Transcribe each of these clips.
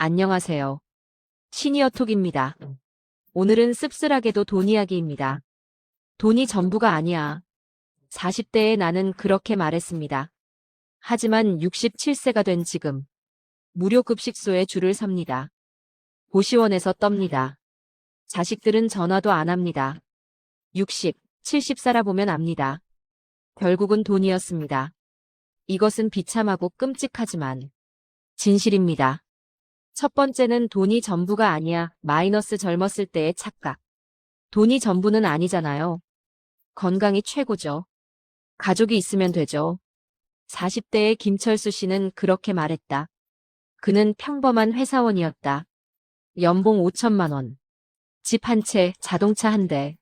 안녕하세요. 시니어톡입니다. 오늘은 씁쓸하게도 돈 이야기입니다. 돈이 전부가 아니야. 40대의 나는 그렇게 말했습니다. 하지만 67세가 된 지금 무료 급식소에 줄을 섭니다. 고시원에서 떱니다. 자식들은 전화도 안 합니다. 60, 70 살아보면 압니다. 결국은 돈이었습니다. 이것은 비참하고 끔찍하지만 진실입니다. 첫 번째는 돈이 전부가 아니야. 마이너스 젊었을 때의 착각. 돈이 전부는 아니잖아요. 건강이 최고죠. 가족이 있으면 되죠. 40대의 김철수 씨는 그렇게 말했다. 그는 평범한 회사원이었다. 연봉 5천만 원. 집 한 채, 자동차 한 대.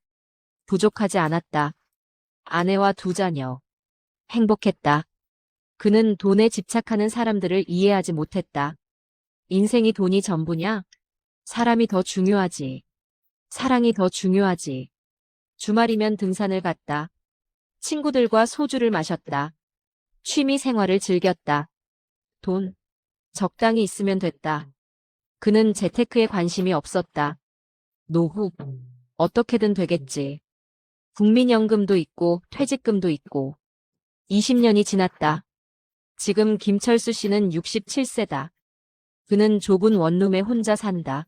부족하지 않았다. 아내와 두 자녀. 행복했다. 그는 돈에 집착하는 사람들을 이해하지 못했다. 인생이 돈이 전부냐? 사람이 더 중요하지. 사랑이 더 중요하지. 주말이면 등산을 갔다. 친구들과 소주를 마셨다. 취미 생활을 즐겼다. 돈, 적당히 있으면 됐다. 그는 재테크에 관심이 없었다. 노후, 어떻게든 되겠지. 국민연금도 있고 퇴직금도 있고. 20년이 지났다. 지금 김철수 씨는 67세다. 그는 좁은 원룸에 혼자 산다.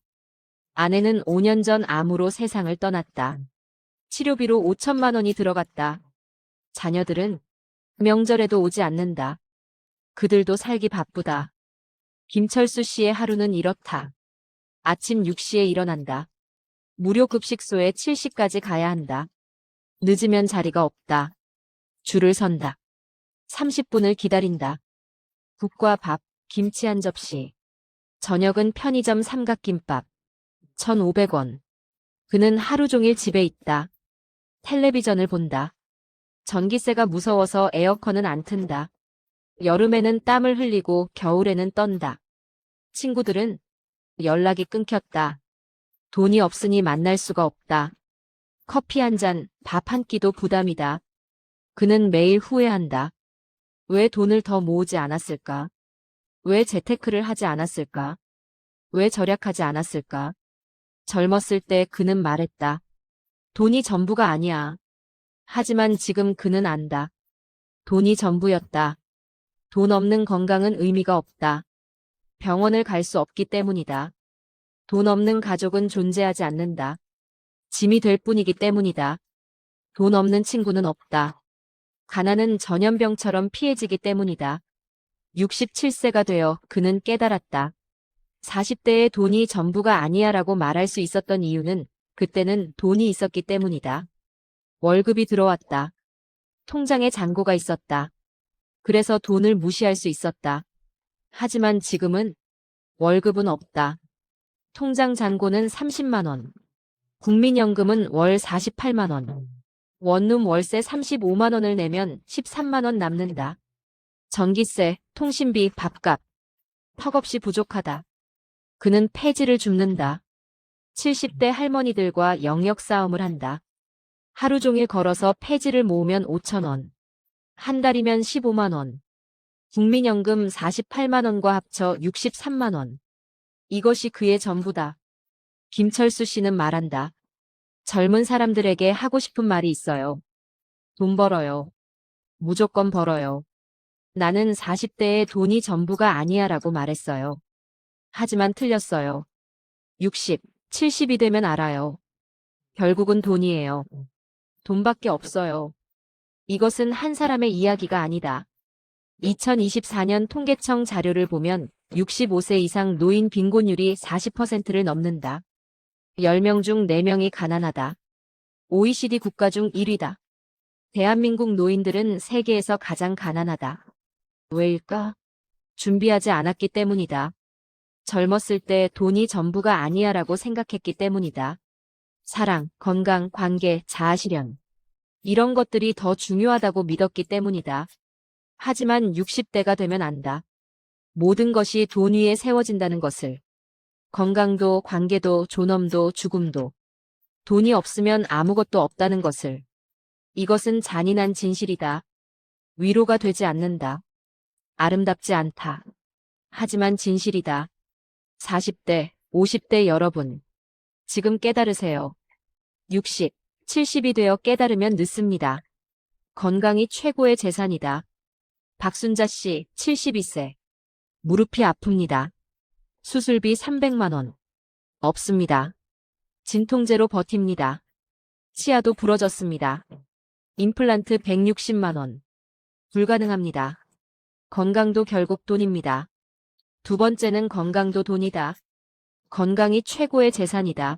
아내는 5년 전 암으로 세상을 떠났다. 치료비로 5천만 원이 들어갔다. 자녀들은 명절에도 오지 않는다. 그들도 살기 바쁘다. 김철수 씨의 하루는 이렇다. 아침 6시에 일어난다. 무료 급식소에 7시까지 가야 한다. 늦으면 자리가 없다. 줄을 선다. 30분을 기다린다. 국과 밥, 김치 한 접시. 저녁은 편의점 삼각김밥. 1,500원. 그는 하루 종일 집에 있다. 텔레비전을 본다. 전기세가 무서워서 에어컨은 안 튼다. 여름에는 땀을 흘리고 겨울에는 떤다. 친구들은 연락이 끊겼다. 돈이 없으니 만날 수가 없다. 커피 한 잔, 밥 한 끼도 부담이다. 그는 매일 후회한다. 왜 돈을 더 모으지 않았을까? 왜 재테크를 하지 않았을까? 왜 절약하지 않았을까? 젊었을 때 그는 말했다. 돈이 전부가 아니야. 하지만 지금 그는 안다. 돈이 전부였다. 돈 없는 건강은 의미가 없다. 병원을 갈 수 없기 때문이다. 돈 없는 가족은 존재하지 않는다. 짐이 될 뿐이기 때문이다. 돈 없는 친구는 없다. 가난은 전염병처럼 피해지기 때문이다. 67세가 되어 그는 깨달았다. 40대의 돈이 전부가 아니야라고 말할 수 있었던 이유는 그때는 돈이 있었기 때문이다. 월급이 들어왔다. 통장에 잔고가 있었다. 그래서 돈을 무시할 수 있었다. 하지만 지금은 월급은 없다. 통장 잔고는 30만 원. 국민연금은 월 48만 원. 원룸 월세 35만 원을 내면 13만 원 남는다. 전기세, 통신비, 밥값. 턱없이 부족하다. 그는 폐지를 줍는다. 70대 할머니들과 영역 싸움을 한다. 하루 종일 걸어서 폐지를 모으면 5천 원. 한 달이면 15만 원. 국민연금 48만 원과 합쳐 63만 원. 이것이 그의 전부다. 김철수 씨는 말한다. 젊은 사람들에게 하고 싶은 말이 있어요. 돈 벌어요. 무조건 벌어요. 나는 40대에 돈이 전부가 아니야라고 말했어요. 하지만 틀렸어요. 60, 70이 되면 알아요. 결국은 돈이에요. 돈밖에 없어요. 이것은 한 사람의 이야기가 아니다. 2024년 통계청 자료를 보면 65세 이상 노인 빈곤율이 40%를 넘는다. 10명 중 4명이 가난하다. OECD 국가 중 1위다. 대한민국 노인들은 세계에서 가장 가난하다. 왜일까? 준비하지 않았기 때문이다. 젊었을 때 돈이 전부가 아니야라고 생각했기 때문이다. 사랑, 건강, 관계, 자아실현. 이런 것들이 더 중요하다고 믿었기 때문이다. 하지만 60대가 되면 안다. 모든 것이 돈 위에 세워진다는 것을. 건강도, 관계도, 존엄도, 죽음도. 돈이 없으면 아무것도 없다는 것을. 이것은 잔인한 진실이다. 위로가 되지 않는다. 아름답지 않다. 하지만 진실이다. 40대, 50대 여러분, 지금 깨달으세요. 60, 70이 되어 깨달으면 늦습니다. 건강이 최고의 재산이다. 박순자 씨, 72세. 무릎이 아픕니다. 수술비 300만 원. 없습니다. 진통제로 버팁니다. 치아도 부러졌습니다. 임플란트 160만 원. 불가능합니다. 건강도 결국 돈입니다. 두 번째는 건강도 돈이다. 건강이 최고의 재산이다.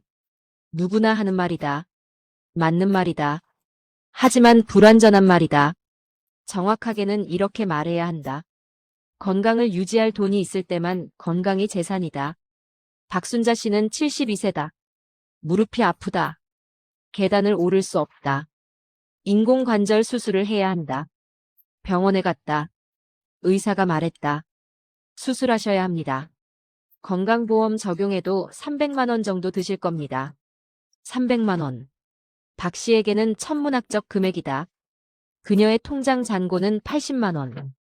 누구나 하는 말이다. 맞는 말이다. 하지만 불완전한 말이다. 정확하게는 이렇게 말해야 한다. 건강을 유지할 돈이 있을 때만 건강이 재산이다. 박순자 씨는 72세다. 무릎이 아프다. 계단을 오를 수 없다. 인공관절 수술을 해야 한다. 병원에 갔다. 의사가 말했다. 수술하셔야 합니다. 건강보험 적용해도 300만 원 정도 드실 겁니다. 300만 원. 박 씨에게는 천문학적 금액이다. 그녀의 통장 잔고는 80만 원.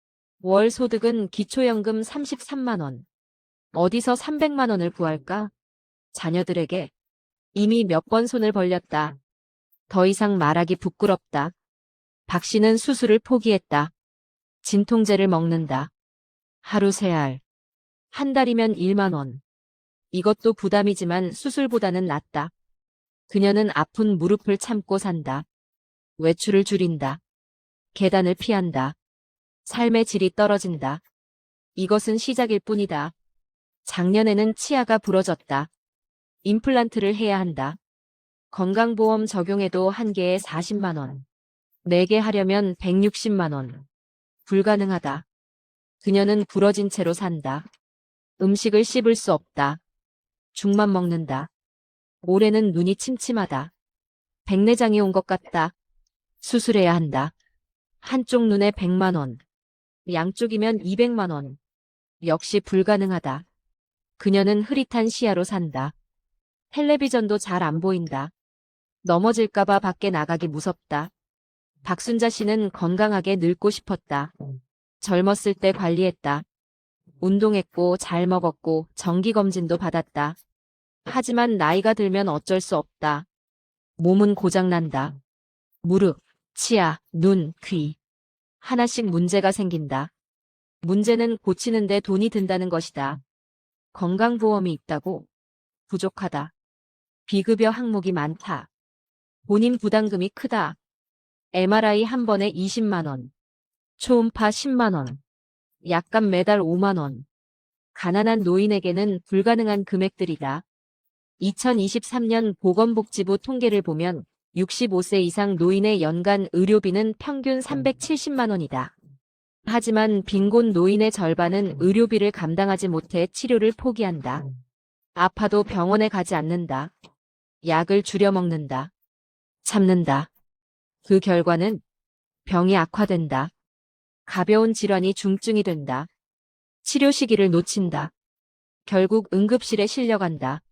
월 소득은 기초연금 33만 원. 어디서 300만 원을 구할까? 자녀들에게 이미 몇 번 손을 벌렸다. 더 이상 말하기 부끄럽다. 박 씨는 수술을 포기했다. 진통제를 먹는다. 하루 3알. 한 달이면 1만 원. 이것도 부담이지만 수술보다는 낫다. 그녀는 아픈 무릎을 참고 산다. 외출을 줄인다. 계단을 피한다. 삶의 질이 떨어진다. 이것은 시작일 뿐이다. 작년에는 치아가 부러졌다. 임플란트를 해야 한다. 건강보험 적용해도 한 개에 40만 원. 4개 하려면 160만 원. 불가능하다. 그녀는 부러진 채로 산다. 음식을 씹을 수 없다. 죽만 먹는다. 올해는 눈이 침침하다. 백내장이 온 것 같다. 수술해야 한다. 한쪽 눈에 100만 원. 양쪽이면 200만 원. 역시 불가능하다. 그녀는 흐릿한 시야로 산다. 텔레비전도 잘 안 보인다. 넘어질까봐 밖에 나가기 무섭다. 박순자 씨는 건강하게 늙고 싶었다. 젊었을 때 관리했다. 운동했고 잘 먹었고 정기검진도 받았다. 하지만 나이가 들면 어쩔 수 없다. 몸은 고장난다. 무릎, 치아, 눈, 귀. 하나씩 문제가 생긴다. 문제는 고치는데 돈이 든다는 것이다. 건강보험이 있다고? 부족하다. 비급여 항목이 많다. 본인 부담금이 크다. MRI 한 번에 20만 원. 초음파 10만 원. 약값 매달 5만 원. 가난한 노인에게는 불가능한 금액들이다. 2023년 보건복지부 통계를 보면 65세 이상 노인의 연간 의료비는 평균 370만 원이다. 하지만 빈곤 노인의 절반은 의료비를 감당하지 못해 치료를 포기한다. 아파도 병원에 가지 않는다. 약을 줄여 먹는다. 참는다. 그 결과는 병이 악화된다. 가벼운 질환이 중증이 된다. 치료 시기를 놓친다. 결국 응급실에 실려간다.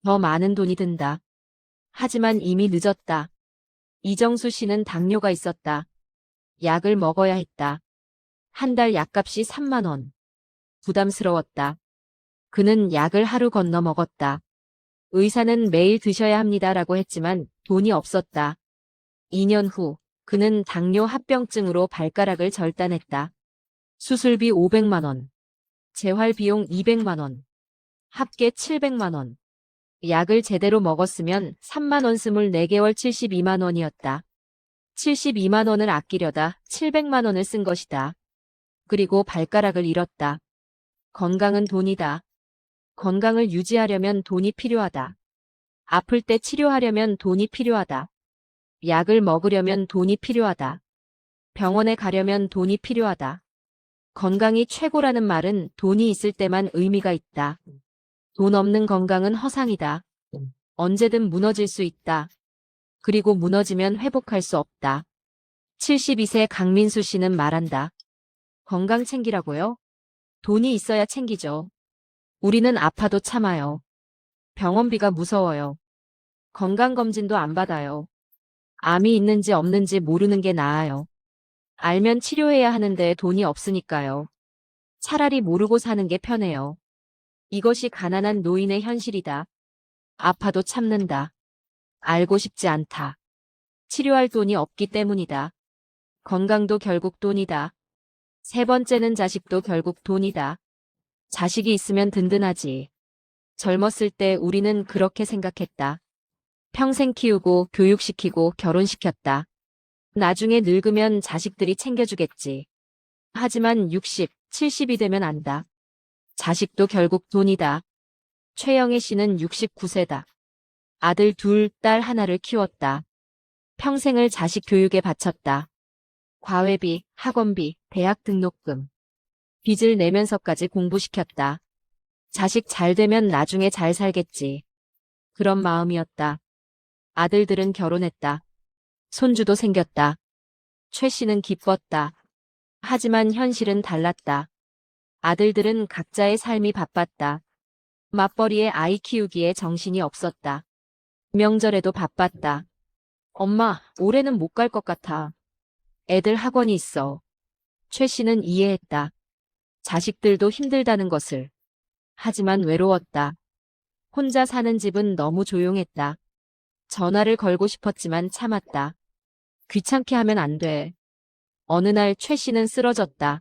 더 많은 돈이 든다. 하지만 이미 늦었다. 이정수 씨는 당뇨가 있었다. 약을 먹어야 했다. 한 달 약값이 3만 원. 부담스러웠다. 그는 약을 하루 건너 먹었다. 의사는 매일 드셔야 합니다라고 했지만 돈이 없었다. 2년 후 그는 당뇨 합병증으로 발가락을 절단했다. 수술비 500만 원. 재활비용 200만 원. 합계 700만 원. 약을 제대로 먹었으면 3만 원 24개월 72만 원이었다. 72만 원을 아끼려다 700만 원을 쓴 것이다. 그리고 발가락을 잃었다. 건강은 돈이다. 건강을 유지하려면 돈이 필요하다. 아플 때 치료하려면 돈이 필요하다. 약을 먹으려면 돈이 필요하다. 병원에 가려면 돈이 필요하다. 건강이 최고라는 말은 돈이 있을 때만 의미가 있다. 돈 없는 건강은 허상이다. 언제든 무너질 수 있다. 그리고 무너지면 회복할 수 없다. 72세 강민수 씨는 말한다. 건강 챙기라고요? 돈이 있어야 챙기죠. 우리는 아파도 참아요. 병원비가 무서워요. 건강검진도 안 받아요. 암이 있는지 없는지 모르는 게 나아요. 알면 치료해야 하는데 돈이 없으니까요. 차라리 모르고 사는 게 편해요. 이것이 가난한 노인의 현실이다. 아파도 참는다. 알고 싶지 않다. 치료할 돈이 없기 때문이다. 건강도 결국 돈이다. 세 번째는 자식도 결국 돈이다. 자식이 있으면 든든하지. 젊었을 때 우리는 그렇게 생각했다. 평생 키우고 교육시키고 결혼시켰다. 나중에 늙으면 자식들이 챙겨주겠지. 하지만 60, 70이 되면 안다. 자식도 결국 돈이다. 최영애 씨는 69세다. 아들 둘, 딸 하나를 키웠다. 평생을 자식 교육에 바쳤다. 과외비, 학원비, 대학 등록금. 빚을 내면서까지 공부시켰다. 자식 잘 되면 나중에 잘 살겠지. 그런 마음이었다. 아들들은 결혼했다. 손주도 생겼다. 최 씨는 기뻤다. 하지만 현실은 달랐다. 아들들은 각자의 삶이 바빴다. 맞벌이에 아이 키우기에 정신이 없었다. 명절에도 바빴다. 엄마, 올해는 못 갈 것 같아. 애들 학원이 있어. 최 씨는 이해했다. 자식들도 힘들다는 것을. 하지만 외로웠다. 혼자 사는 집은 너무 조용했다. 전화를 걸고 싶었지만 참았다. 귀찮게 하면 안 돼. 어느 날 최 씨는 쓰러졌다.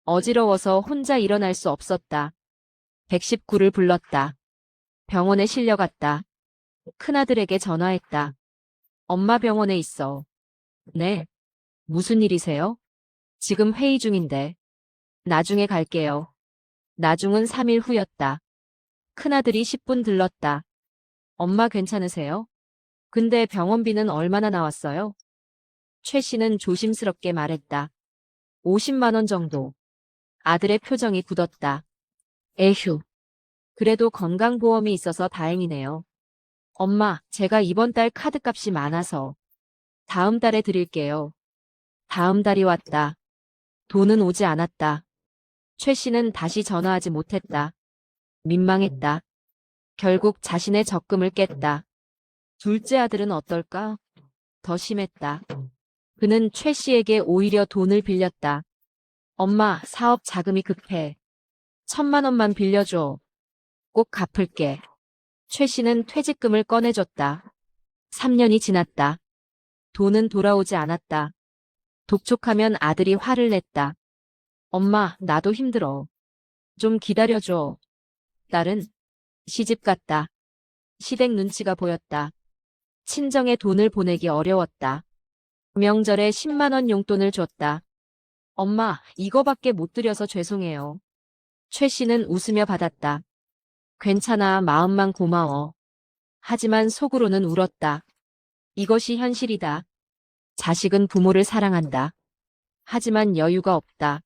어지러워서 혼자 일어날 수 없었다. 119를 불렀다. 병원에 실려갔다. 큰아들에게 전화했다. 엄마 병원에 있어. 네. 무슨 일이세요? 지금 회의 중인데. 나중에 갈게요. 나중은 3일 후였다. 큰아들이 10분 들렀다. 엄마 괜찮으세요? 근데 병원비는 얼마나 나왔어요? 최 씨는 조심스럽게 말했다. 50만 원 정도. 아들의 표정이 굳었다. 에휴. 그래도 건강보험이 있어서 다행이네요. 엄마, 제가 이번 달 카드값이 많아서 다음 달에 드릴게요. 다음 달이 왔다. 돈은 오지 않았다. 최 씨는 다시 전화하지 못했다. 민망했다. 결국 자신의 적금을 깼다. 둘째 아들은 어떨까? 더 심했다. 그는 최 씨에게 오히려 돈을 빌렸다. 엄마, 사업 자금이 급해. 1,000만 원만 빌려줘. 꼭 갚을게. 최 씨는 퇴직금을 꺼내줬다. 3년이 지났다. 돈은 돌아오지 않았다. 독촉하면 아들이 화를 냈다. 엄마, 나도 힘들어. 좀 기다려줘. 딸은 시집 갔다. 시댁 눈치가 보였다. 친정에 돈을 보내기 어려웠다. 명절에 10만 원 용돈을 줬다. 엄마, 이거밖에 못 드려서 죄송해요. 최 씨는 웃으며 받았다. 괜찮아, 마음만 고마워. 하지만 속으로는 울었다. 이것이 현실이다. 자식은 부모를 사랑한다. 하지만 여유가 없다.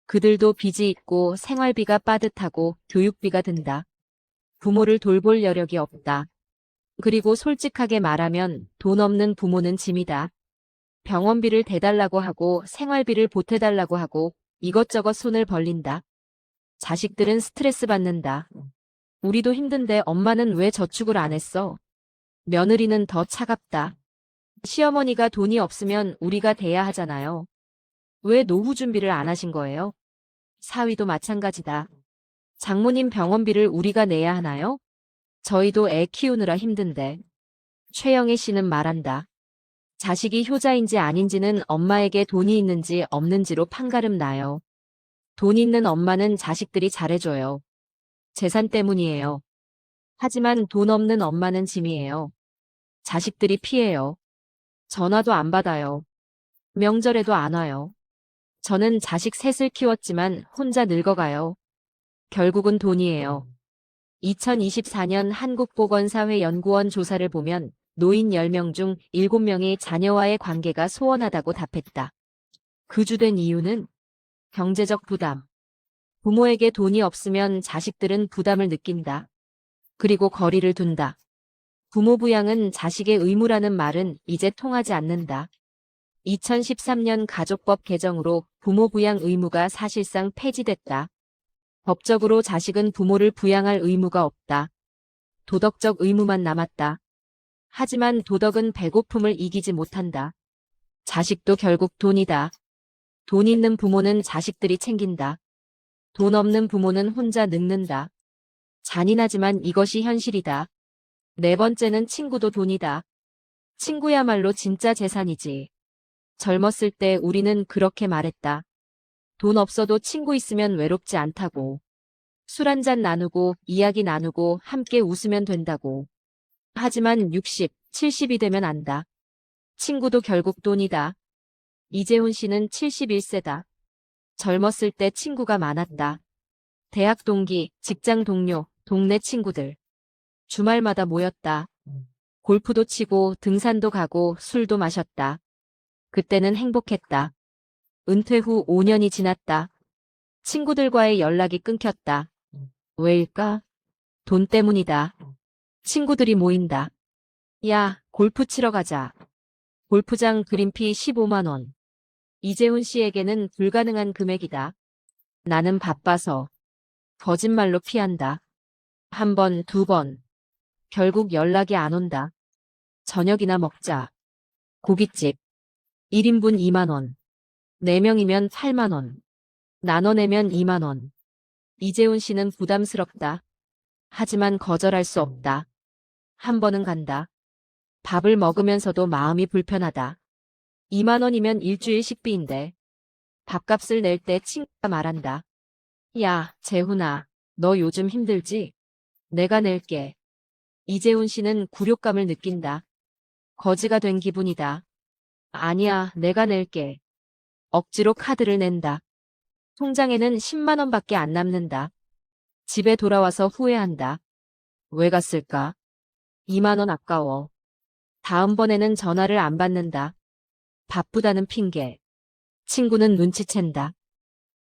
그들도 빚이 있고 생활비가 빠듯하고 교육비가 든다. 부모를 돌볼 여력이 없다. 그리고 솔직하게 말하면 돈 없는 부모는 짐이다. 병원비를 대달라고 하고 생활비를 보태달라고 하고 이것저것 손을 벌린다. 자식들은 스트레스 받는다. 우리도 힘든데 엄마는 왜 저축을 안 했어? 며느리는 더 차갑다. 시어머니가 돈이 없으면 우리가 대야 하잖아요. 왜 노후 준비를 안 하신 거예요? 사위도 마찬가지다. 장모님 병원비를 우리가 내야 하나요? 저희도 애 키우느라 힘든데. 최영애 씨는 말한다. 자식이 효자인지 아닌지는 엄마에게 돈이 있는지 없는지로 판가름 나요. 돈 있는 엄마는 자식들이 잘해줘요. 재산 때문이에요. 하지만 돈 없는 엄마는 짐이에요. 자식들이 피해요. 전화도 안 받아요. 명절에도 안 와요. 저는 자식 셋을 키웠지만 혼자 늙어가요. 결국은 돈이에요. 2024년 한국보건사회연구원 조사를 보면 노인 10명 중 7명이 자녀와의 관계가 소원하다고 답했다. 그 주된 이유는 경제적 부담. 부모에게 돈이 없으면 자식들은 부담을 느낀다. 그리고 거리를 둔다. 부모 부양은 자식의 의무라는 말은 이제 통하지 않는다. 2013년 가족법 개정으로 부모 부양 의무가 사실상 폐지됐다. 법적으로 자식은 부모를 부양할 의무가 없다. 도덕적 의무만 남았다. 하지만 도덕은 배고픔을 이기지 못한다. 자식도 결국 돈이다. 돈 있는 부모는 자식들이 챙긴다. 돈 없는 부모는 혼자 늙는다. 잔인하지만 이것이 현실이다. 네 번째는 친구도 돈이다. 친구야말로 진짜 재산이지. 젊었을 때 우리는 그렇게 말했다. 돈 없어도 친구 있으면 외롭지 않다고. 술 한잔 나누고 이야기 나누고 함께 웃으면 된다고. 하지만 60, 70이 되면 안다. 친구도 결국 돈이다. 이재훈 씨는 71세다. 젊었을 때 친구가 많았다. 대학 동기, 직장 동료, 동네 친구들. 주말마다 모였다. 골프도 치고 등산도 가고 술도 마셨다. 그때는 행복했다. 은퇴 후 5년이 지났다. 친구들과의 연락이 끊겼다. 왜일까? 돈 때문이다. 친구들이 모인다. 야, 골프 치러 가자. 골프장 그린피 15만 원. 이재훈 씨에게는 불가능한 금액이다. 나는 바빠서. 거짓말로 피한다. 한 번, 두 번. 결국 연락이 안 온다. 저녁이나 먹자. 고깃집. 1인분 2만 원. 4명이면 8만 원. 나눠내면 2만 원. 이재훈 씨는 부담스럽다. 하지만 거절할 수 없다. 한 번은 간다. 밥을 먹으면서도 마음이 불편하다. 2만 원이면 일주일 식비인데. 밥값을 낼 때 친구가 말한다. 야, 재훈아, 너 요즘 힘들지? 내가 낼게. 이재훈 씨는 굴욕감을 느낀다. 거지가 된 기분이다. 아니야, 내가 낼게. 억지로 카드를 낸다. 통장에는 10만 원밖에 안 남는다. 집에 돌아와서 후회한다. 왜 갔을까? 2만 원 아까워. 다음번에는 전화를 안 받는다. 바쁘다는 핑계. 친구는 눈치챈다.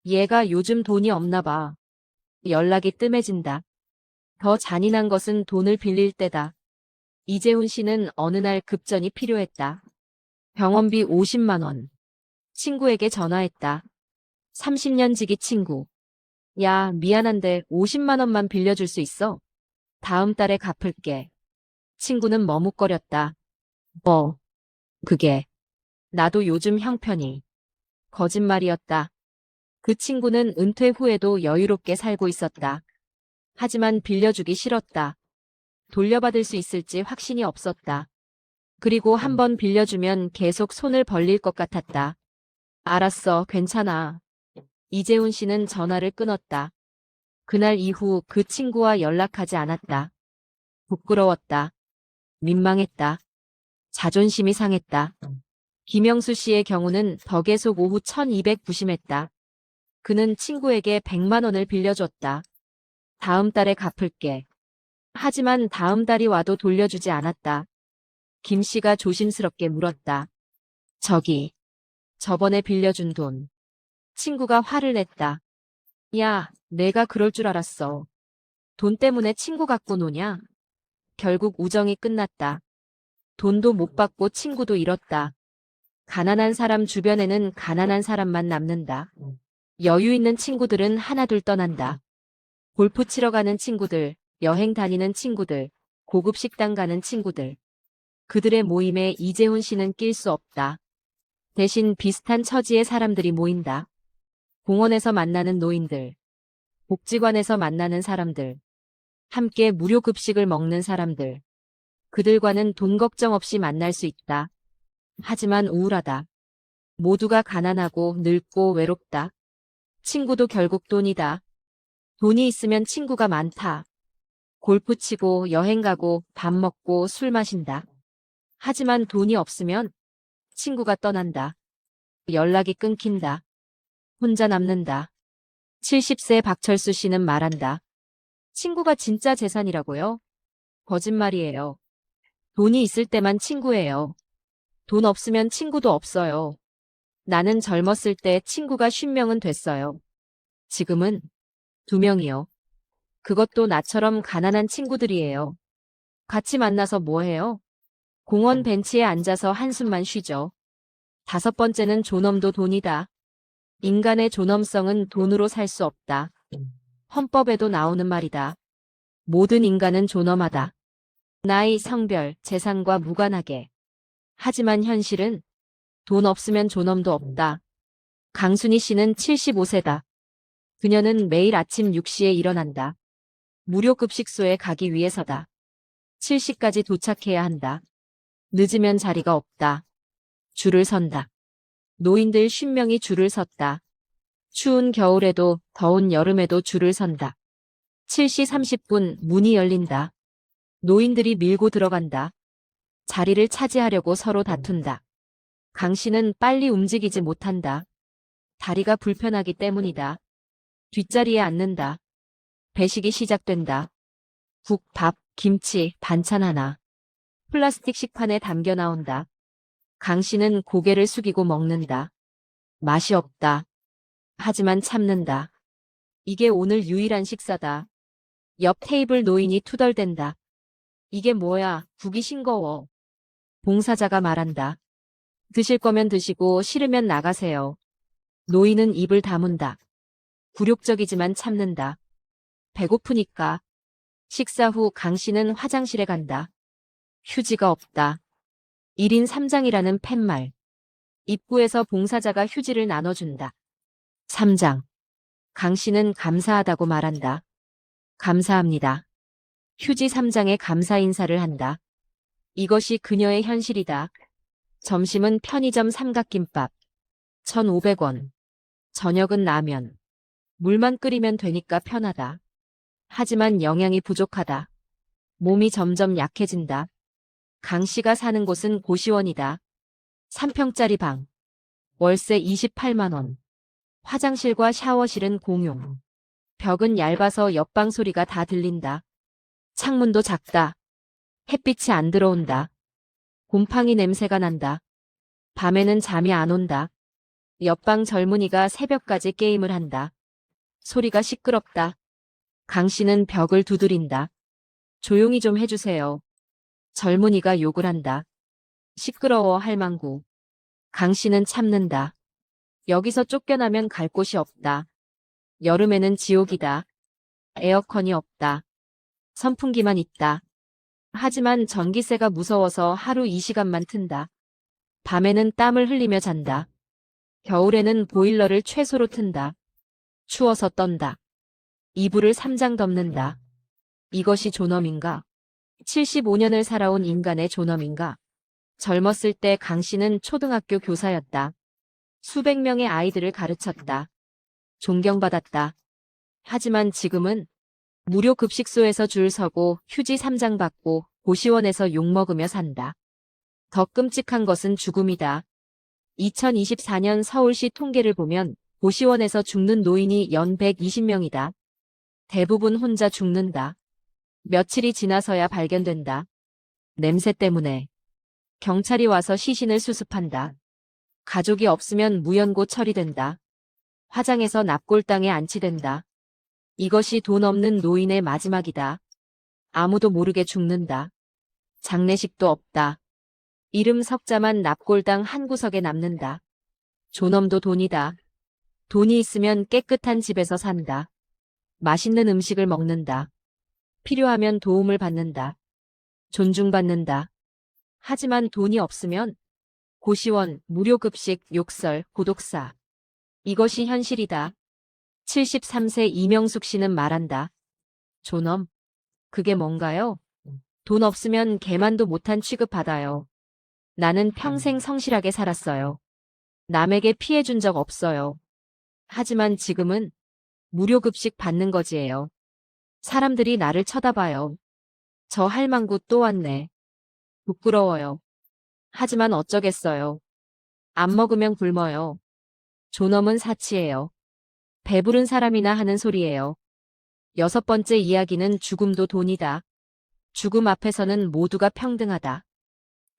얘가 요즘 돈이 없나 봐. 연락이 뜸해진다. 더 잔인한 것은 돈을 빌릴 때다. 이재훈 씨는 어느 날 급전이 필요했다. 병원비 50만 원. 친구에게 전화했다. 30년 지기 친구. 야, 미안한데 50만 원만 빌려줄 수 있어? 다음 달에 갚을게. 친구는 머뭇거렸다. 뭐, 그게. 나도 요즘 형편이. 거짓말이었다. 그 친구는 은퇴 후에도 여유롭게 살고 있었다. 하지만 빌려주기 싫었다. 돌려받을 수 있을지 확신이 없었다. 그리고 한 번 빌려주면 계속 손을 벌릴 것 같았다. 알았어, 괜찮아. 이재훈 씨는 전화를 끊었다. 그날 이후 그 친구와 연락하지 않았다. 부끄러웠다. 민망했다. 자존심이 상했다. 김영수 씨의 경우는 덕에속 오후 1200 부심했다. 그는 친구에게 100만 원을 빌려줬다. 다음 달에 갚을게. 하지만 다음 달이 와도 돌려주지 않았다. 김 씨가 조심스럽게 물었다. 저번에 빌려준 돈. 친구가 화를 냈다. 야, 내가 그럴 줄 알았어. 돈 때문에 친구 갖고 노냐? 결국 우정이 끝났다. 돈도 못 받고 친구도 잃었다. 가난한 사람 주변에는 가난한 사람만 남는다. 여유 있는 친구들은 하나둘 떠난다. 골프 치러 가는 친구들, 여행 다니는 친구들, 고급 식당 가는 친구들. 그들의 모임에 이재훈 씨는 낄 수 없다. 대신 비슷한 처지의 사람들이 모인다. 공원에서 만나는 노인들, 복지관에서 만나는 사람들, 함께 무료 급식을 먹는 사람들. 그들과는 돈 걱정 없이 만날 수 있다. 하지만 우울하다. 모두가 가난하고 늙고 외롭다. 친구도 결국 돈이다. 돈이 있으면 친구가 많다. 골프 치고 여행 가고 밥 먹고 술 마신다. 하지만 돈이 없으면 친구가 떠난다. 연락이 끊긴다. 혼자 남는다. 70세 박철수 씨는 말한다. 친구가 진짜 재산이라고요? 거짓말이에요. 돈이 있을 때만 친구예요. 돈 없으면 친구도 없어요. 나는 젊었을 때 친구가 50명은 됐어요. 지금은 2명이요. 그것도 나처럼 가난한 친구들이에요. 같이 만나서 뭐 해요? 공원 벤치에 앉아서 한숨만 쉬죠. 5번째는 존엄도 돈이다. 인간의 존엄성은 돈으로 살 수 없다. 헌법에도 나오는 말이다. 모든 인간은 존엄하다. 나이, 성별, 재산과 무관하게. 하지만 현실은 돈 없으면 존엄도 없다. 강순희 씨는 75세다. 그녀는 매일 아침 6시에 일어난다. 무료 급식소에 가기 위해서다. 7시까지 도착해야 한다. 늦으면 자리가 없다. 줄을 선다. 노인들 50명이 줄을 섰다. 추운 겨울에도 더운 여름에도 줄을 선다. 7시 30분 문이 열린다. 노인들이 밀고 들어간다. 자리를 차지하려고 서로 다툰다. 강 씨는 빨리 움직이지 못한다. 다리가 불편하기 때문이다. 뒷자리에 앉는다. 배식이 시작된다. 국, 밥, 김치, 반찬 하나. 플라스틱 식판에 담겨 나온다. 강 씨는 고개를 숙이고 먹는다. 맛이 없다. 하지만 참는다. 이게 오늘 유일한 식사다. 옆 테이블 노인이 투덜댄다. 이게 뭐야, 국이 싱거워. 봉사자가 말한다. 드실 거면 드시고 싫으면 나가세요. 노인은 입을 다문다. 굴욕적이지만 참는다. 배고프니까. 식사 후 강 씨는 화장실에 간다. 휴지가 없다. 1인 3장이라는 팻말. 입구에서 봉사자가 휴지를 나눠준다. 3장. 강 씨는 감사하다고 말한다. 감사합니다. 휴지 3장에 감사 인사를 한다. 이것이 그녀의 현실이다. 점심은 편의점 삼각김밥. 1,500원. 저녁은 라면. 물만 끓이면 되니까 편하다. 하지만 영양이 부족하다. 몸이 점점 약해진다. 강 씨가 사는 곳은 고시원이다. 3평짜리 방. 월세 28만 원. 화장실과 샤워실은 공용. 벽은 얇아서 옆방 소리가 다 들린다. 창문도 작다. 햇빛이 안 들어온다. 곰팡이 냄새가 난다. 밤에는 잠이 안 온다. 옆방 젊은이가 새벽까지 게임을 한다. 소리가 시끄럽다. 강 씨는 벽을 두드린다. 조용히 좀 해주세요. 젊은이가 욕을 한다. 시끄러워 할망구. 강 씨는 참는다. 여기서 쫓겨나면 갈 곳이 없다. 여름에는 지옥이다. 에어컨이 없다. 선풍기만 있다. 하지만 전기세가 무서워서 하루 2시간만 튼다. 밤에는 땀을 흘리며 잔다. 겨울에는 보일러를 최소로 튼다. 추워서 떤다. 이불을 3장 덮는다. 이것이 존엄인가? 75년을 살아온 인간의 존엄인가? 젊었을 때 강 씨는 초등학교 교사였다. 수백 명의 아이들을 가르쳤다. 존경받았다. 하지만 지금은 무료 급식소에서 줄 서고 휴지 3장 받고 고시원에서 욕먹으며 산다. 더 끔찍한 것은 죽음이다. 2024년 서울시 통계를 보면 고시원에서 죽는 노인이 연 120명이다. 대부분 혼자 죽는다. 며칠이 지나서야 발견된다. 냄새 때문에. 경찰이 와서 시신을 수습한다. 가족이 없으면 무연고 처리된다. 화장해서 납골당에 안치된다. 이것이 돈 없는 노인의 마지막이다. 아무도 모르게 죽는다. 장례식도 없다. 이름 석자만 납골당 한 구석에 남는다. 존엄도 돈이다. 돈이 있으면 깨끗한 집에서 산다. 맛있는 음식을 먹는다. 필요하면 도움을 받는다. 존중받는다. 하지만 돈이 없으면 고시원, 무료급식, 욕설, 고독사. 이것이 현실이다. 73세 이명숙 씨는 말한다. 존엄. 그게 뭔가요? 돈 없으면 개만도 못한 취급받아요. 나는 평생 성실하게 살았어요. 남에게 피해 준 적 없어요. 하지만 지금은 무료급식 받는 거지예요. 사람들이 나를 쳐다봐요. 저 할망구 또 왔네. 부끄러워요. 하지만 어쩌겠어요. 안 먹으면 굶어요. 존엄은 사치예요. 배부른 사람이나 하는 소리예요. 6번째 이야기는 죽음도 돈이다. 죽음 앞에서는 모두가 평등하다.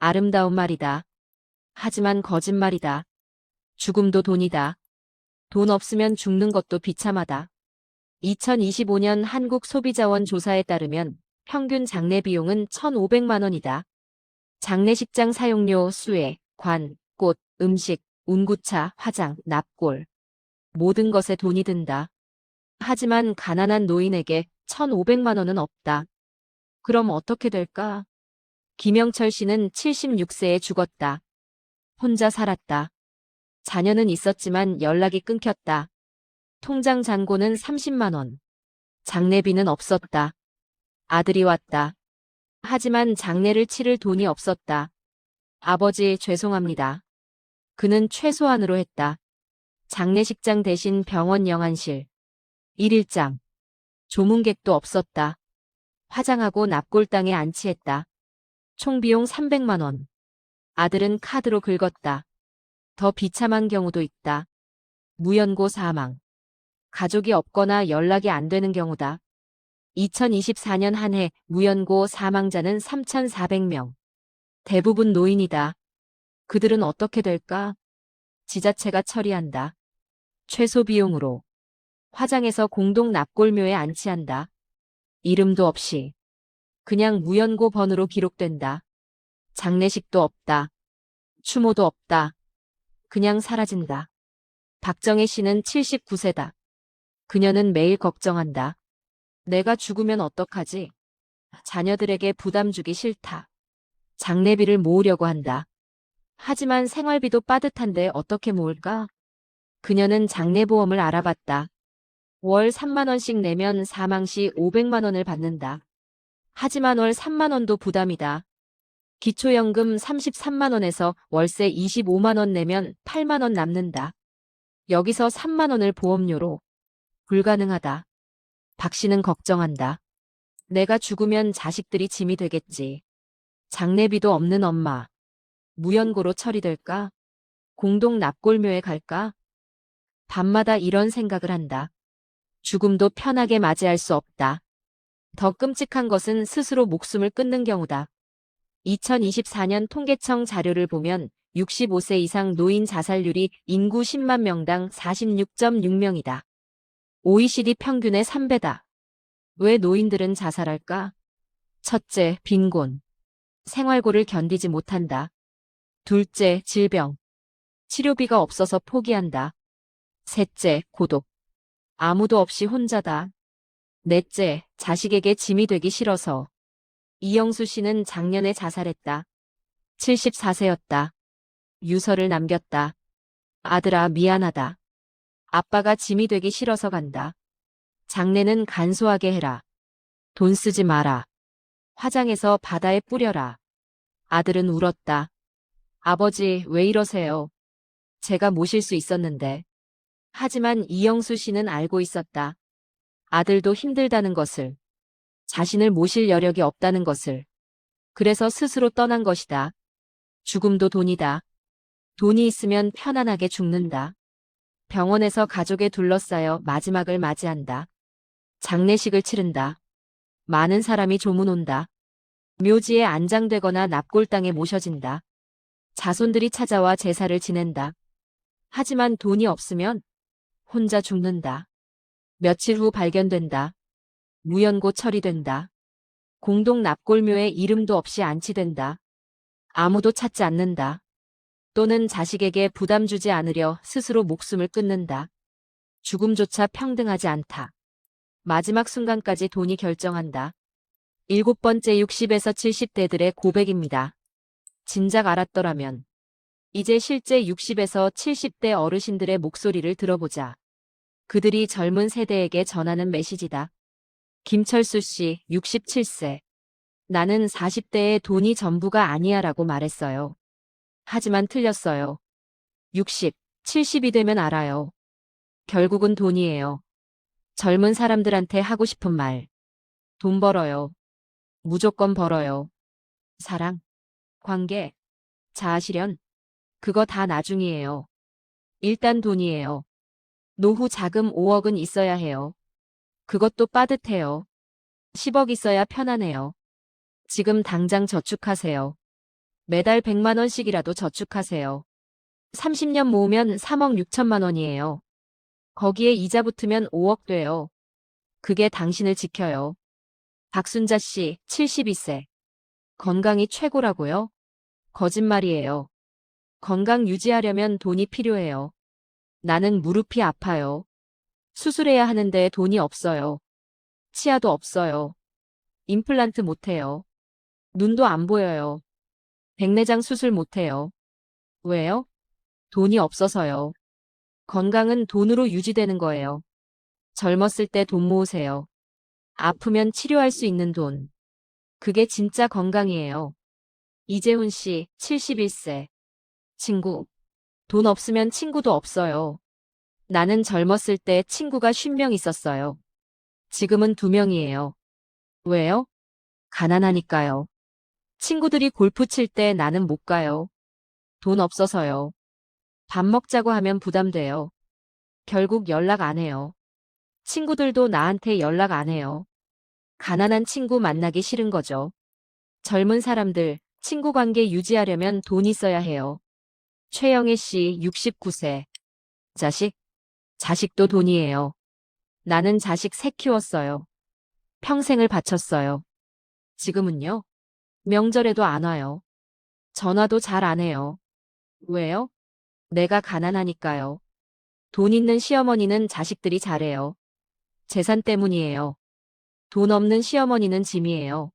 아름다운 말이다. 하지만 거짓말이다. 죽음도 돈이다. 돈 없으면 죽는 것도 비참하다. 2025년 한국소비자원 조사에 따르면 평균 장례 비용은 1,500만 원이다. 장례식장 사용료, 수혜, 관, 꽃, 음식, 운구차, 화장, 납골. 모든 것에 돈이 든다. 하지만 가난한 노인에게 1,500만 원은 없다. 그럼 어떻게 될까? 김영철 씨는 76세에 죽었다. 혼자 살았다. 자녀는 있었지만 연락이 끊겼다. 통장 잔고는 30만 원. 장례비는 없었다. 아들이 왔다. 하지만 장례를 치를 돈이 없었다. 아버지, 죄송합니다. 그는 최소한으로 했다. 장례식장 대신 병원 영안실. 일일장. 조문객도 없었다. 화장하고 납골당에 안치했다. 총 비용 300만 원. 아들은 카드로 긁었다. 더 비참한 경우도 있다. 무연고 사망. 가족이 없거나 연락이 안 되는 경우다. 2024년 한 해 무연고 사망자는 3,400명. 대부분 노인이다. 그들은 어떻게 될까? 지자체가 처리한다. 최소 비용으로. 화장해서 공동 납골묘에 안치한다. 이름도 없이. 그냥 무연고 번호로 기록된다. 장례식도 없다. 추모도 없다. 그냥 사라진다. 박정혜 씨는 79세다. 그녀는 매일 걱정한다. 내가 죽으면 어떡하지? 자녀들에게 부담 주기 싫다. 장례비를 모으려고 한다. 하지만 생활비도 빠듯한데 어떻게 모을까? 그녀는 장례보험을 알아봤다. 월 3만 원씩 내면 사망 시 500만 원을 받는다. 하지만 월 3만 원도 부담이다. 기초연금 33만 원에서 월세 25만 원 내면 8만 원 남는다. 여기서 3만 원을 보험료로. 불가능하다. 박 씨는 걱정한다. 내가 죽으면 자식들이 짐이 되겠지. 장례비도 없는 엄마. 무연고로 처리될까? 공동 납골묘에 갈까? 밤마다 이런 생각을 한다. 죽음도 편하게 맞이할 수 없다. 더 끔찍한 것은 스스로 목숨을 끊는 경우다. 2024년 통계청 자료를 보면 65세 이상 노인 자살률이 인구 10만 명당 46.6명이다. OECD 평균의 3배다. 왜 노인들은 자살할까? 첫째, 빈곤. 생활고를 견디지 못한다. 둘째, 질병. 치료비가 없어서 포기한다. 셋째, 고독. 아무도 없이 혼자다. 넷째, 자식에게 짐이 되기 싫어서. 이영수 씨는 작년에 자살했다. 74세였다. 유서를 남겼다. 아들아, 미안하다. 아빠가 짐이 되기 싫어서 간다. 장례는 간소하게 해라. 돈 쓰지 마라. 화장해서 바다에 뿌려라. 아들은 울었다. 아버지, 왜 이러세요? 제가 모실 수 있었는데. 하지만 이영수 씨는 알고 있었다. 아들도 힘들다는 것을. 자신을 모실 여력이 없다는 것을. 그래서 스스로 떠난 것이다. 죽음도 돈이다. 돈이 있으면 편안하게 죽는다. 병원에서 가족에 둘러싸여 마지막을 맞이한다. 장례식을 치른다. 많은 사람이 조문 온다. 묘지에 안장되거나 납골당에 모셔진다. 자손들이 찾아와 제사를 지낸다. 하지만 돈이 없으면 혼자 죽는다. 며칠 후 발견된다. 무연고 처리된다. 공동 납골묘에 이름도 없이 안치된다. 아무도 찾지 않는다. 또는 자식에게 부담 주지 않으려 스스로 목숨을 끊는다. 죽음조차 평등하지 않다. 마지막 순간까지 돈이 결정한다. 7번째 60에서 70대들의 고백입니다. 진작 알았더라면. 이제 실제 60에서 70대 어르신들의 목소리를 들어보자. 그들이 젊은 세대에게 전하는 메시지다. 김철수 씨, 67세. 나는 40대의 돈이 전부가 아니야 라고 말했어요. 하지만 틀렸어요. 60, 70이 되면 알아요. 결국은 돈이에요. 젊은 사람들한테 하고 싶은 말. 돈 벌어요. 무조건 벌어요. 사랑, 관계, 자아실현. 그거 다 나중이에요. 일단 돈이에요. 노후 자금 5억은 있어야 해요. 그것도 빠듯해요. 10억 있어야 편하네요. 지금 당장 저축하세요. 매달 100만 원씩이라도 저축하세요. 30년 모으면 3억 6천만 원이에요. 거기에 이자 붙으면 5억 돼요. 그게 당신을 지켜요. 박순자 씨, 72세. 건강이 최고라고요? 거짓말이에요. 건강 유지하려면 돈이 필요해요. 나는 무릎이 아파요. 수술해야 하는데 돈이 없어요. 치아도 없어요. 임플란트 못해요. 눈도 안 보여요. 백내장 수술 못해요. 왜요? 돈이 없어서요. 건강은 돈으로 유지되는 거예요. 젊었을 때 돈 모으세요. 아프면 치료할 수 있는 돈. 그게 진짜 건강이에요. 이재훈 씨, 71세. 친구. 돈 없으면 친구도 없어요. 나는 젊었을 때 친구가 50명 있었어요. 지금은 2명이에요. 왜요? 가난하니까요. 친구들이 골프 칠 때 나는 못 가요. 돈 없어서요. 밥 먹자고 하면 부담돼요. 결국 연락 안 해요. 친구들도 나한테 연락 안 해요. 가난한 친구 만나기 싫은 거죠. 젊은 사람들, 친구 관계 유지하려면 돈 있어야 해요. 최영애 씨, 69세. 자식? 자식도 돈이에요. 나는 자식 3 키웠어요. 평생을 바쳤어요. 지금은요? 명절에도 안 와요. 전화도 잘 안 해요. 왜요? 내가 가난하니까요. 돈 있는 시어머니는 자식들이 잘해요. 재산 때문이에요. 돈 없는 시어머니는 짐이에요.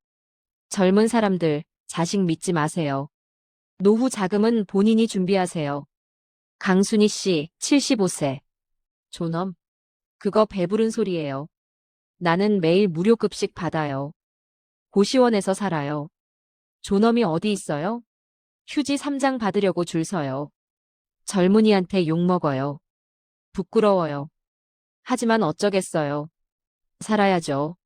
젊은 사람들, 자식 믿지 마세요. 노후 자금은 본인이 준비하세요. 강순희 씨, 75세. 존엄. 그거 배부른 소리예요. 나는 매일 무료 급식 받아요. 고시원에서 살아요. 존엄이 어디 있어요? 휴지 3장 받으려고 줄 서요. 젊은이한테 욕먹어요. 부끄러워요. 하지만 어쩌겠어요. 살아야죠.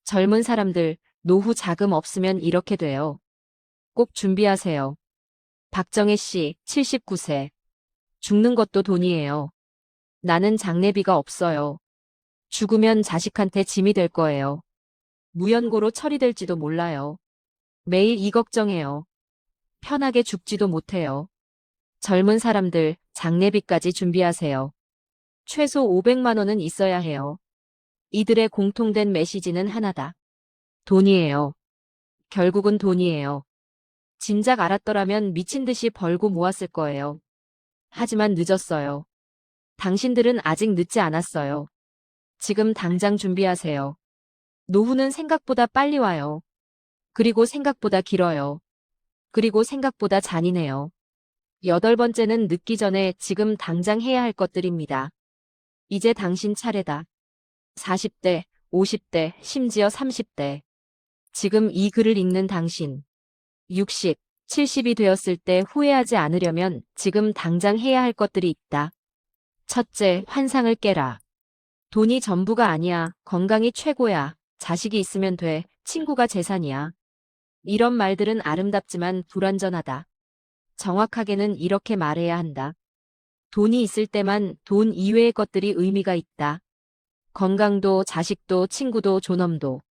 젊은 사람들, 노후 자금 없으면 이렇게 돼요. 꼭 준비하세요. 박정혜 씨, 79세. 죽는 것도 돈이에요. 나는 장례비가 없어요. 죽으면 자식한테 짐이 될 거예요. 무연고로 처리될지도 몰라요. 매일 이 걱정해요. 편하게 죽지도 못해요. 젊은 사람들, 장례비까지 준비하세요. 최소 500만 원은 있어야 해요. 이들의 공통된 메시지는 하나다. 돈이에요. 결국은 돈이에요. 진작 알았더라면 미친 듯이 벌고 모았을 거예요. 하지만 늦었어요. 당신들은 아직 늦지 않았어요. 지금 당장 준비하세요. 노후는 생각보다 빨리 와요. 그리고 생각보다 길어요. 그리고 생각보다 잔인해요. 8번째는 늦기 전에 지금 당장 해야 할 것들입니다. 이제 당신 차례다. 40대, 50대, 심지어 30대. 지금 이 글을 읽는 당신. 60, 70이 되었을 때 후회하지 않으려면 지금 당장 해야 할 것들이 있다. 첫째, 환상을 깨라. 돈이 전부가 아니야. 건강이 최고야. 자식이 있으면 돼. 친구가 재산이야. 이런 말들은 아름답지만 불완전하다. 정확하게는 이렇게 말해야 한다. 돈이 있을 때만 돈 이외의 것들이 의미가 있다. 건강도 자식도 친구도 존엄도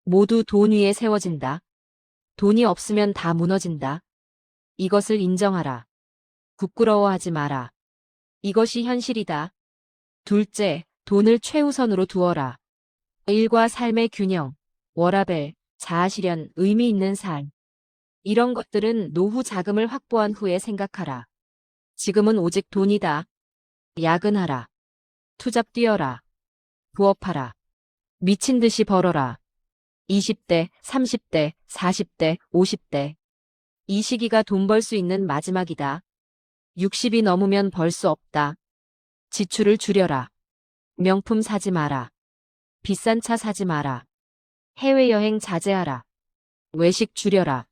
모두 돈 위에 세워진다. 돈이 없으면 다 무너진다. 이것을 인정하라. 부끄러워하지 마라. 이것이 현실이다. 둘째, 돈을 최우선으로 두어라. 일과 삶의 균형, 워라밸, 자아실현, 의미 있는 삶. 이런 것들은 노후 자금을 확보한 후에 생각하라. 지금은 오직 돈이다. 야근하라. 투잡 뛰어라. 부업하라. 미친 듯이 벌어라. 20대, 30대, 40대, 50대. 이 시기가 돈 벌 수 있는 마지막이다. 60이 넘으면 벌 수 없다. 지출을 줄여라. 명품 사지 마라. 비싼 차 사지 마라. 해외여행 자제하라. 외식 줄여라.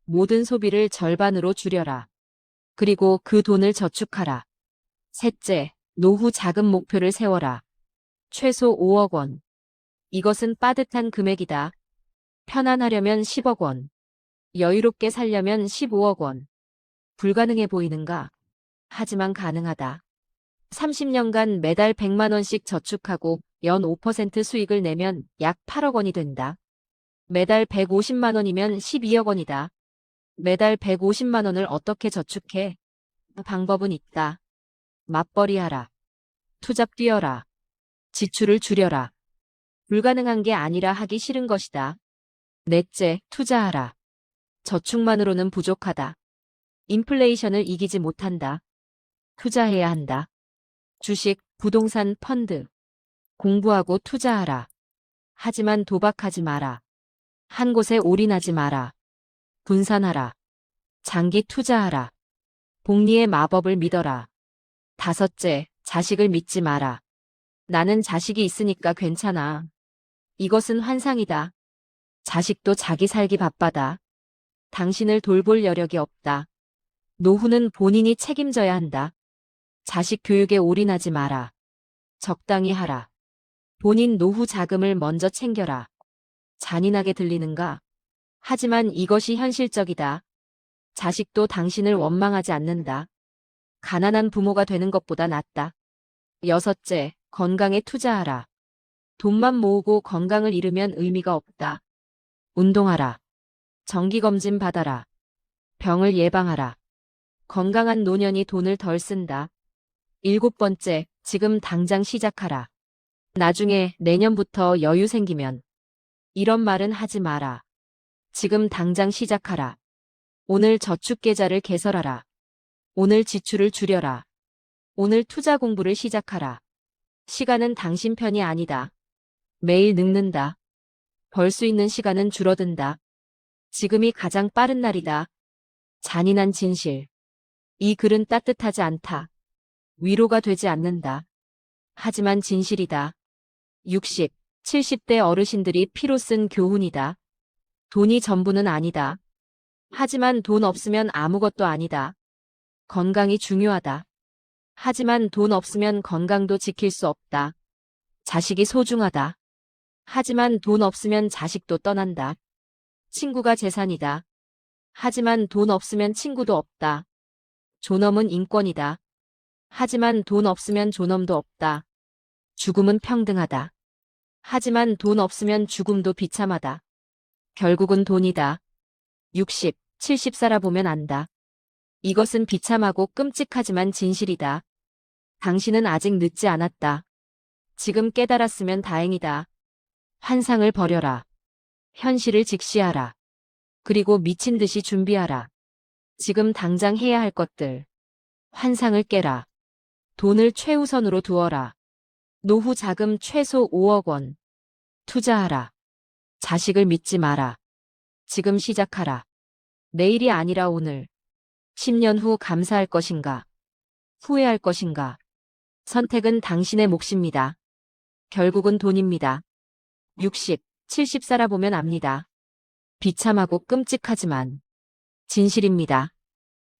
모든 소비를 절반으로 줄여라. 그리고 그 돈을 저축하라. 셋째, 노후 자금 목표를 세워라. 최소 5억 원. 이것은 빠듯한 금액이다. 편안하려면 10억 원. 여유롭게 살려면 15억 원. 불가능해 보이는가? 하지만 가능하다. 30년간 매달 100만 원씩 저축하고 연 5% 수익을 내면 약 8억 원이 된다. 매달 150만 원이면 12억 원이다. 매달 150만 원을 어떻게 저축해? 방법은 있다. 맞벌이하라. 투잡 뛰어라. 지출을 줄여라. 불가능한 게 아니라 하기 싫은 것이다. 넷째, 투자하라. 저축만으로는 부족하다. 인플레이션을 이기지 못한다. 투자해야 한다. 주식, 부동산, 펀드. 공부하고 투자하라. 하지만 도박하지 마라. 한 곳에 올인하지 마라. 분산하라. 장기 투자하라. 복리의 마법을 믿어라. 다섯째, 자식을 믿지 마라. 나는 자식이 있으니까 괜찮아. 이것은 환상이다. 자식도 자기 살기 바빠다. 당신을 돌볼 여력이 없다. 노후는 본인이 책임져야 한다. 자식 교육에 올인하지 마라. 적당히 하라. 본인 노후 자금을 먼저 챙겨라. 잔인하게 들리는가? 하지만 이것이 현실적이다. 자식도 당신을 원망하지 않는다. 가난한 부모가 되는 것보다 낫다. 여섯째, 건강에 투자하라. 돈만 모으고 건강을 잃으면 의미가 없다. 운동하라. 정기검진 받아라. 병을 예방하라. 건강한 노년이 돈을 덜 쓴다. 일곱 번째, 지금 당장 시작하라. 나중에 내년부터 여유 생기면. 이런 말은 하지 마라. 지금 당장 시작하라. 오늘 저축계좌를 개설하라. 오늘 지출을 줄여라. 오늘 투자 공부를 시작하라. 시간은 당신 편이 아니다. 매일 늙는다. 벌 수 있는 시간은 줄어든다. 지금이 가장 빠른 날이다. 잔인한 진실. 이 글은 따뜻하지 않다. 위로가 되지 않는다. 하지만 진실이다. 60, 70대 어르신들이 피로 쓴 교훈이다. 돈이 전부는 아니다. 하지만 돈 없으면 아무것도 아니다. 건강이 중요하다. 하지만 돈 없으면 건강도 지킬 수 없다. 자식이 소중하다. 하지만 돈 없으면 자식도 떠난다. 친구가 재산이다. 하지만 돈 없으면 친구도 없다. 존엄은 인권이다. 하지만 돈 없으면 존엄도 없다. 죽음은 평등하다. 하지만 돈 없으면 죽음도 비참하다. 결국은 돈이다. 60, 70 살아보면 안다. 이것은 비참하고 끔찍하지만 진실이다. 당신은 아직 늦지 않았다. 지금 깨달았으면 다행이다. 환상을 버려라. 현실을 직시하라. 그리고 미친 듯이 준비하라. 지금 당장 해야 할 것들. 환상을 깨라. 돈을 최우선으로 두어라. 노후 자금 최소 5억 원. 투자하라. 자식을 믿지 마라. 지금 시작하라. 내일이 아니라 오늘. 10년 후 감사할 것인가? 후회할 것인가? 선택은 당신의 몫입니다. 결국은 돈입니다. 60, 70 살아보면 압니다. 비참하고 끔찍하지만 진실입니다.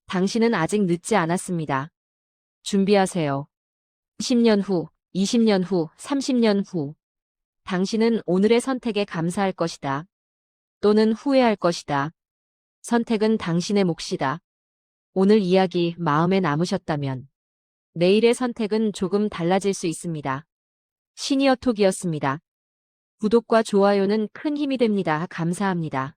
당신은 아직 늦지 않았습니다. 준비하세요. 10년 후, 20년 후, 30년 후. 당신은 오늘의 선택에 감사할 것이다. 또는 후회할 것이다. 선택은 당신의 몫이다. 오늘 이야기 마음에 남으셨다면 내일의 선택은 조금 달라질 수 있습니다. 시니어톡이었습니다. 구독과 좋아요는 큰 힘이 됩니다. 감사합니다.